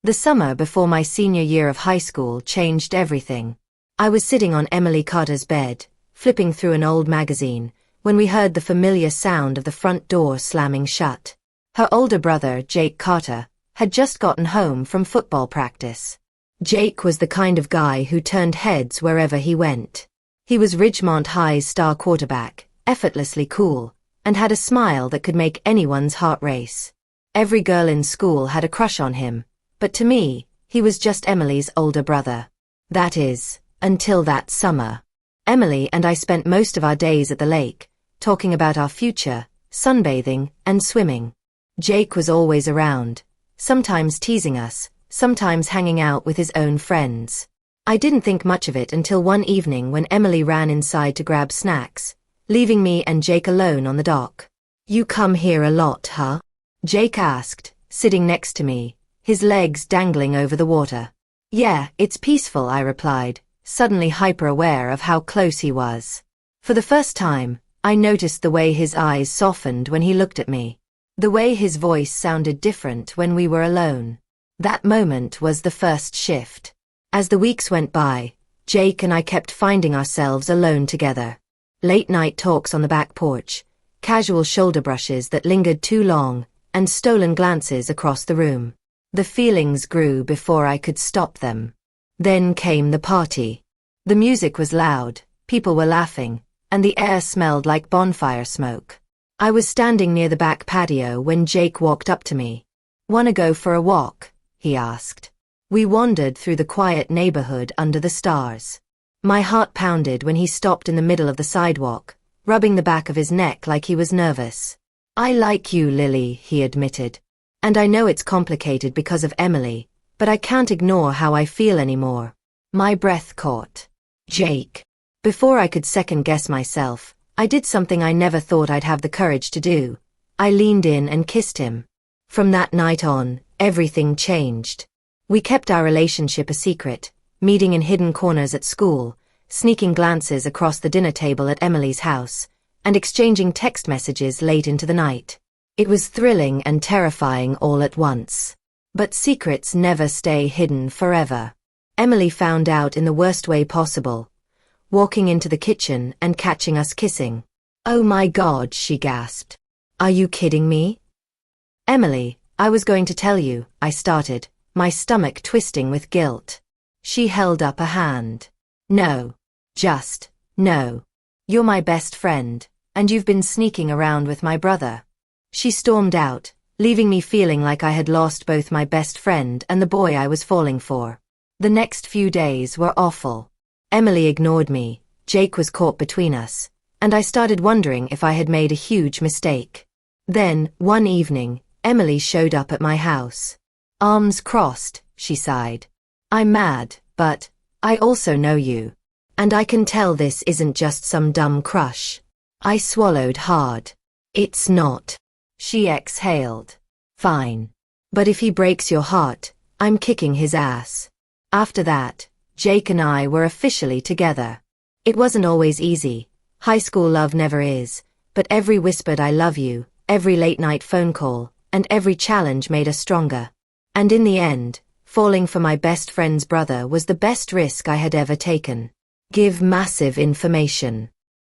The summer before my senior year of high school changed everything. I was sitting on Emily Carter's bed, flipping through an old magazine, when we heard the familiar sound of the front door slamming shut. Her older brother, Jake Carter, had just gotten home from football practice. Jake was the kind of guy who turned heads wherever he went. He was Ridgemont High's star quarterback, effortlessly cool, and had a smile that could make anyone's heart race. Every girl in school had a crush on him, but to me, he was just Emily's older brother. That is, until that summer. Emily and I spent most of our days at the lake, talking about our future, sunbathing, and swimming. Jake was always around, sometimes teasing us, sometimes hanging out with his own friends. I didn't think much of it until one evening when Emily ran inside to grab snacks, leaving me and Jake alone on the dock. "You come here a lot, huh?" Jake asked, sitting next to me, his legs dangling over the water. "Yeah, it's peaceful," I replied, suddenly hyper-aware of how close he was. For the first time, I noticed the way his eyes softened when he looked at me. The way his voice sounded different when we were alone. That moment was the first shift. As the weeks went by, Jake and I kept finding ourselves alone together. Late-night talks on the back porch, casual shoulder brushes that lingered too long, and stolen glances across the room. The feelings grew before I could stop them. Then came the party. The music was loud, people were laughing, and the air smelled like bonfire smoke. I was standing near the back patio when Jake walked up to me. "Wanna go for a walk?" he asked. We wandered through the quiet neighborhood under the stars. My heart pounded when he stopped in the middle of the sidewalk, rubbing the back of his neck like he was nervous. "I like you, Lily," he admitted. "And I know it's complicated because of Emily, but I can't ignore how I feel anymore." My breath caught. "Jake." Before I could second-guess myself, I did something I never thought I'd have the courage to do. I leaned in and kissed him. From that night on, everything changed. We kept our relationship a secret, meeting in hidden corners at school, sneaking glances across the dinner table at Emily's house, and exchanging text messages late into the night. It was thrilling and terrifying all at once. But secrets never stay hidden forever. Emily found out in the worst way possible, walking into the kitchen and catching us kissing. "Oh my God," she gasped. "Are you kidding me?" "Emily, I was going to tell you," I started, my stomach twisting with guilt. She held up a hand. "No. Just, no. You're my best friend, and you've been sneaking around with my brother." She stormed out, leaving me feeling like I had lost both my best friend and the boy I was falling for. The next few days were awful. Emily ignored me, Jake was caught between us, and I started wondering if I had made a huge mistake. Then, one evening, Emily showed up at my house. "Arms crossed," she sighed. "I'm mad, but I also know you. And I can tell this isn't just some dumb crush." I swallowed hard. "It's not." She exhaled. "Fine. But if he breaks your heart, I'm kicking his ass." After that, Jake and I were officially together. It wasn't always easy. High school love never is, but every whispered "I love you," every late-night phone call, and every challenge made us stronger. And in the end, falling for my best friend's brother was the best risk I had ever taken. Give massive information.